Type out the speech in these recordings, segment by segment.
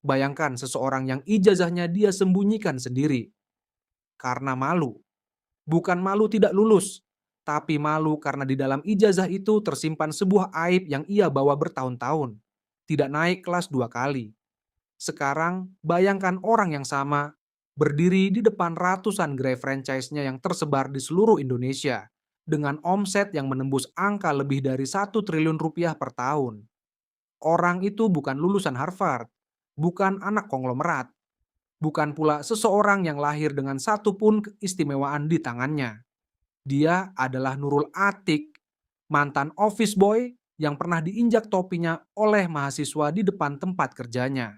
Bayangkan seseorang yang ijazahnya dia sembunyikan sendiri karena malu. Bukan malu tidak lulus, tapi malu karena di dalam ijazah itu tersimpan sebuah aib yang ia bawa bertahun-tahun. Tidak naik kelas 2 kali. Sekarang bayangkan orang yang sama berdiri di depan ratusan gerai franchise-nya yang tersebar di seluruh Indonesia dengan omset yang menembus angka lebih dari 1 triliun rupiah per tahun. Orang itu bukan lulusan Harvard, bukan anak konglomerat, bukan pula seseorang yang lahir dengan satu pun keistimewaan di tangannya. Dia adalah Nurul Atik, mantan office boy yang pernah diinjak topinya oleh mahasiswa di depan tempat kerjanya.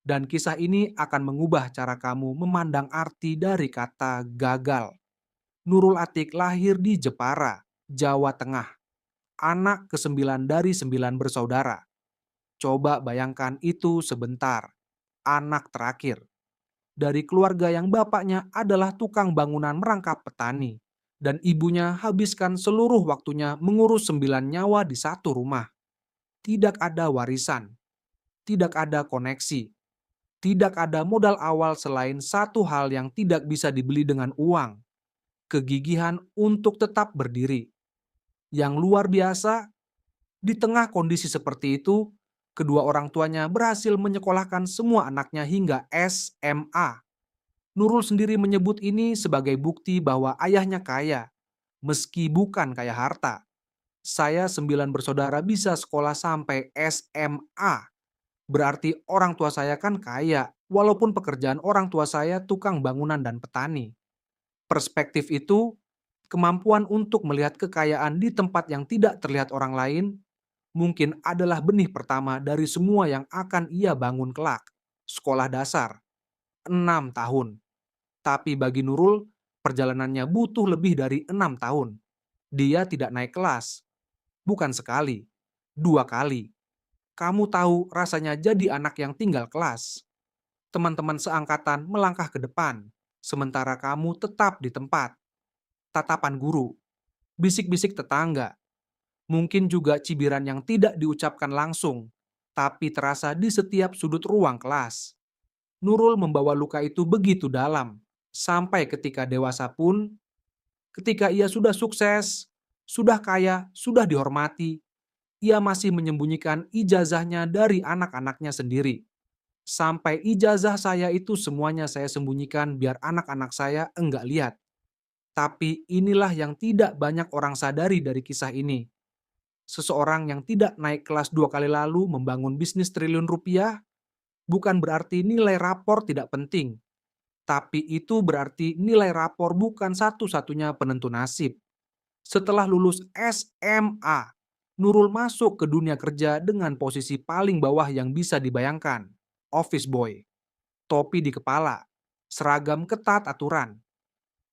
Dan kisah ini akan mengubah cara kamu memandang arti dari kata gagal. Nurul Atik lahir di Jepara, Jawa Tengah. Anak ke-9 dari 9 bersaudara. Coba bayangkan itu sebentar. Anak terakhir. Dari keluarga yang bapaknya adalah tukang bangunan merangkap petani. Dan ibunya habiskan seluruh waktunya mengurus 9 nyawa di satu rumah. Tidak ada warisan. Tidak ada koneksi. Tidak ada modal awal selain satu hal yang tidak bisa dibeli dengan uang. Kegigihan untuk tetap berdiri. Yang luar biasa, di tengah kondisi seperti itu, kedua orang tuanya berhasil menyekolahkan semua anaknya hingga SMA. Nurul sendiri menyebut ini sebagai bukti bahwa ayahnya kaya, meski bukan kaya harta. Saya 9 bersaudara bisa sekolah sampai SMA. Berarti orang tua saya kan kaya, walaupun pekerjaan orang tua saya tukang bangunan dan petani. Perspektif itu, kemampuan untuk melihat kekayaan di tempat yang tidak terlihat orang lain, mungkin adalah benih pertama dari semua yang akan ia bangun kelak. Sekolah dasar, 6 tahun. Tapi bagi Nurul, perjalanannya butuh lebih dari 6 tahun. Dia tidak naik kelas. Bukan sekali, 2 kali. Kamu tahu rasanya jadi anak yang tinggal kelas. Teman-teman seangkatan melangkah ke depan, sementara kamu tetap di tempat. Tatapan guru, bisik-bisik tetangga, mungkin juga cibiran yang tidak diucapkan langsung, tapi terasa di setiap sudut ruang kelas. Nurul membawa luka itu begitu dalam, sampai ketika dewasa pun, ketika ia sudah sukses, sudah kaya, sudah dihormati, ia masih menyembunyikan ijazahnya dari anak-anaknya sendiri. Sampai ijazah saya itu semuanya saya sembunyikan biar anak-anak saya enggak lihat. Tapi inilah yang tidak banyak orang sadari dari kisah ini. Seseorang yang tidak naik kelas 2 kali lalu membangun bisnis triliun rupiah bukan berarti nilai rapor tidak penting. Tapi itu berarti nilai rapor bukan satu-satunya penentu nasib. Setelah lulus SMA, Nurul masuk ke dunia kerja dengan posisi paling bawah yang bisa dibayangkan. Office boy, topi di kepala, seragam ketat aturan,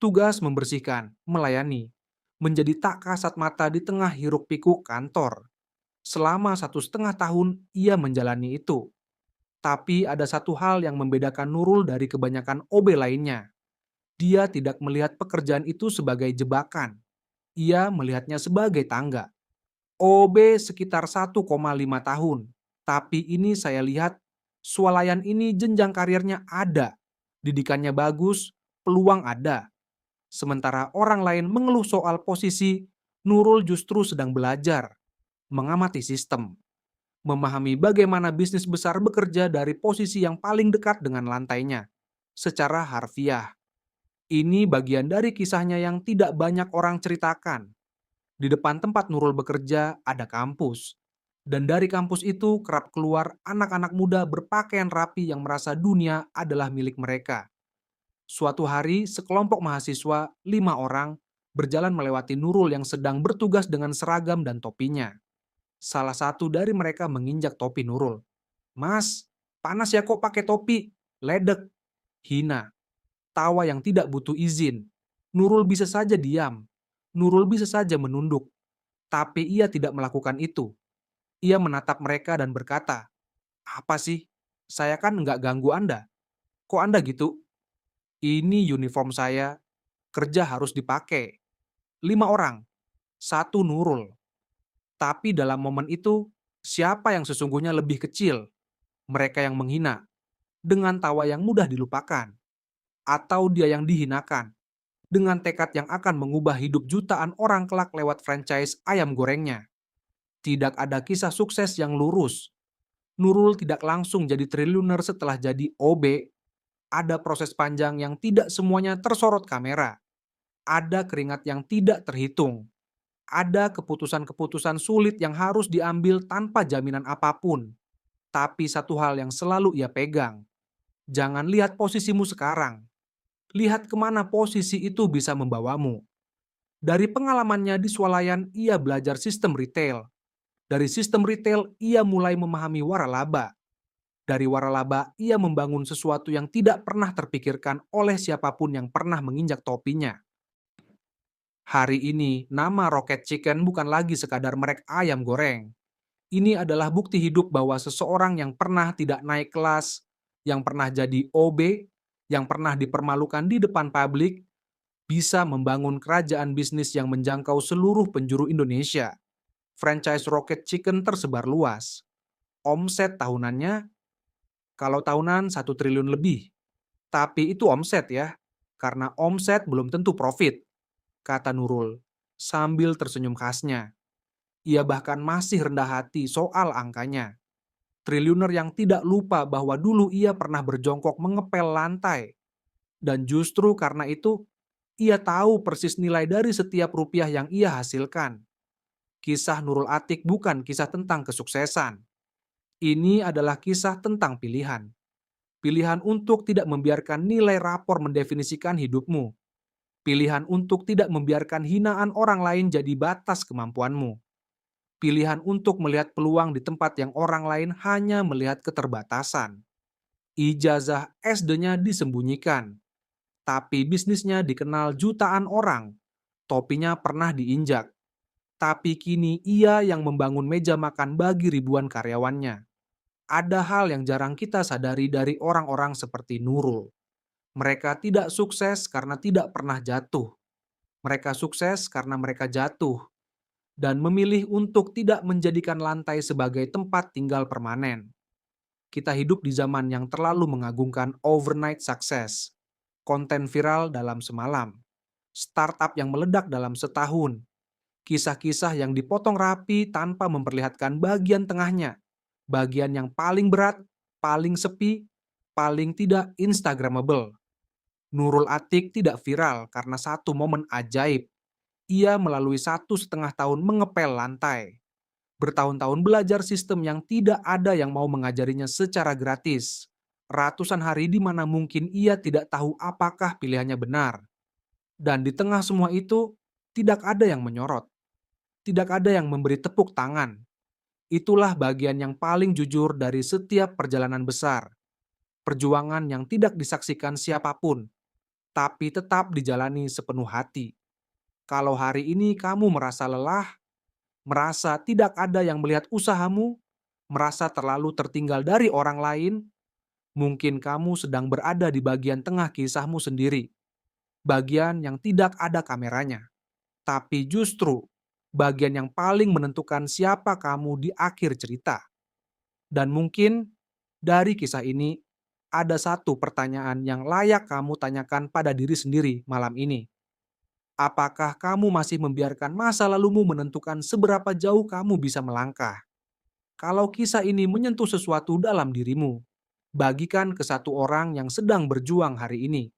tugas membersihkan, melayani, menjadi tak kasat mata di tengah hiruk pikuk kantor. Selama 1,5 tahun ia menjalani itu. Tapi ada satu hal yang membedakan Nurul dari kebanyakan OB lainnya. Dia tidak melihat pekerjaan itu sebagai jebakan. Ia melihatnya sebagai tangga. OB sekitar 1,5 tahun. Tapi ini saya lihat, swalayan ini jenjang karirnya ada. Didikannya bagus, peluang ada. Sementara orang lain mengeluh soal posisi, Nurul justru sedang belajar, mengamati sistem, memahami bagaimana bisnis besar bekerja dari posisi yang paling dekat dengan lantainya, secara harfiah. Ini bagian dari kisahnya yang tidak banyak orang ceritakan. Di depan tempat Nurul bekerja ada kampus. Dan dari kampus itu kerap keluar anak-anak muda berpakaian rapi yang merasa dunia adalah milik mereka. Suatu hari, sekelompok mahasiswa, 5 orang, berjalan melewati Nurul yang sedang bertugas dengan seragam dan topinya. Salah satu dari mereka menginjak topi Nurul. "Mas, panas ya kok pakai topi?" Ledek, hina, tawa yang tidak butuh izin. Nurul bisa saja diam. Nurul bisa saja menunduk. Tapi ia tidak melakukan itu. Ia menatap mereka dan berkata, "Apa sih? Saya kan nggak ganggu Anda. Kok Anda gitu? Ini uniform saya, kerja harus dipakai." 5 orang, satu Nurul. Tapi dalam momen itu, siapa yang sesungguhnya lebih kecil? Mereka yang menghina, dengan tawa yang mudah dilupakan, atau dia yang dihinakan dengan tekad yang akan mengubah hidup jutaan orang kelak lewat franchise ayam gorengnya. Tidak ada kisah sukses yang lurus. Nurul tidak langsung jadi triliuner setelah jadi OB. Ada proses panjang yang tidak semuanya tersorot kamera. Ada keringat yang tidak terhitung. Ada keputusan-keputusan sulit yang harus diambil tanpa jaminan apapun. Tapi satu hal yang selalu ia pegang. Jangan lihat posisimu sekarang. Lihat kemana posisi itu bisa membawamu. Dari pengalamannya di swalayan, ia belajar sistem retail. Dari sistem retail, ia mulai memahami waralaba. Dari waralaba, ia membangun sesuatu yang tidak pernah terpikirkan oleh siapapun yang pernah menginjak topinya. Hari ini, nama Rocket Chicken bukan lagi sekadar merek ayam goreng. Ini adalah bukti hidup bahwa seseorang yang pernah tidak naik kelas, yang pernah jadi OB, yang pernah dipermalukan di depan publik, bisa membangun kerajaan bisnis yang menjangkau seluruh penjuru Indonesia. Franchise Rocket Chicken tersebar luas. Omset tahunannya, kalau tahunan 1 triliun lebih. Tapi itu omset ya, karena omset belum tentu profit, kata Nurul, sambil tersenyum khasnya. Ia bahkan masih rendah hati soal angkanya. Triliuner yang tidak lupa bahwa dulu ia pernah berjongkok mengepel lantai. Dan justru karena itu, ia tahu persis nilai dari setiap rupiah yang ia hasilkan. Kisah Nurul Atik bukan kisah tentang kesuksesan. Ini adalah kisah tentang pilihan. Pilihan untuk tidak membiarkan nilai rapor mendefinisikan hidupmu. Pilihan untuk tidak membiarkan hinaan orang lain jadi batas kemampuanmu. Pilihan untuk melihat peluang di tempat yang orang lain hanya melihat keterbatasan. Ijazah SD-nya disembunyikan, tapi bisnisnya dikenal jutaan orang. Topinya pernah diinjak, tapi kini ia yang membangun meja makan bagi ribuan karyawannya. Ada hal yang jarang kita sadari dari orang-orang seperti Nurul. Mereka tidak sukses karena tidak pernah jatuh. Mereka sukses karena mereka jatuh dan memilih untuk tidak menjadikan lantai sebagai tempat tinggal permanen. Kita hidup di zaman yang terlalu mengagungkan overnight success, konten viral dalam semalam, startup yang meledak dalam setahun, kisah-kisah yang dipotong rapi tanpa memperlihatkan bagian tengahnya, bagian yang paling berat, paling sepi, paling tidak instagramable. Nurul Atik tidak viral karena satu momen ajaib. Ia melalui 1,5 tahun mengepel lantai. Bertahun-tahun belajar sistem yang tidak ada yang mau mengajarinya secara gratis. Ratusan hari di mana mungkin ia tidak tahu apakah pilihannya benar. Dan di tengah semua itu, tidak ada yang menyorot. Tidak ada yang memberi tepuk tangan. Itulah bagian yang paling jujur dari setiap perjalanan besar. Perjuangan yang tidak disaksikan siapapun, tapi tetap dijalani sepenuh hati. Kalau hari ini kamu merasa lelah, merasa tidak ada yang melihat usahamu, merasa terlalu tertinggal dari orang lain, mungkin kamu sedang berada di bagian tengah kisahmu sendiri. Bagian yang tidak ada kameranya. Tapi justru bagian yang paling menentukan siapa kamu di akhir cerita. Dan mungkin dari kisah ini ada satu pertanyaan yang layak kamu tanyakan pada diri sendiri malam ini. Apakah kamu masih membiarkan masa lalumu menentukan seberapa jauh kamu bisa melangkah? Kalau kisah ini menyentuh sesuatu dalam dirimu, bagikan ke satu orang yang sedang berjuang hari ini.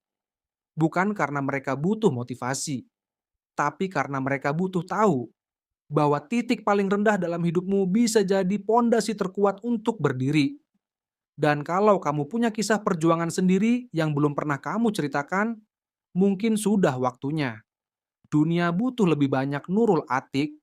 Bukan karena mereka butuh motivasi, tapi karena mereka butuh tahu bahwa titik paling rendah dalam hidupmu bisa jadi pondasi terkuat untuk berdiri. Dan kalau kamu punya kisah perjuangan sendiri yang belum pernah kamu ceritakan, mungkin sudah waktunya. Dunia butuh lebih banyak Nurul Atik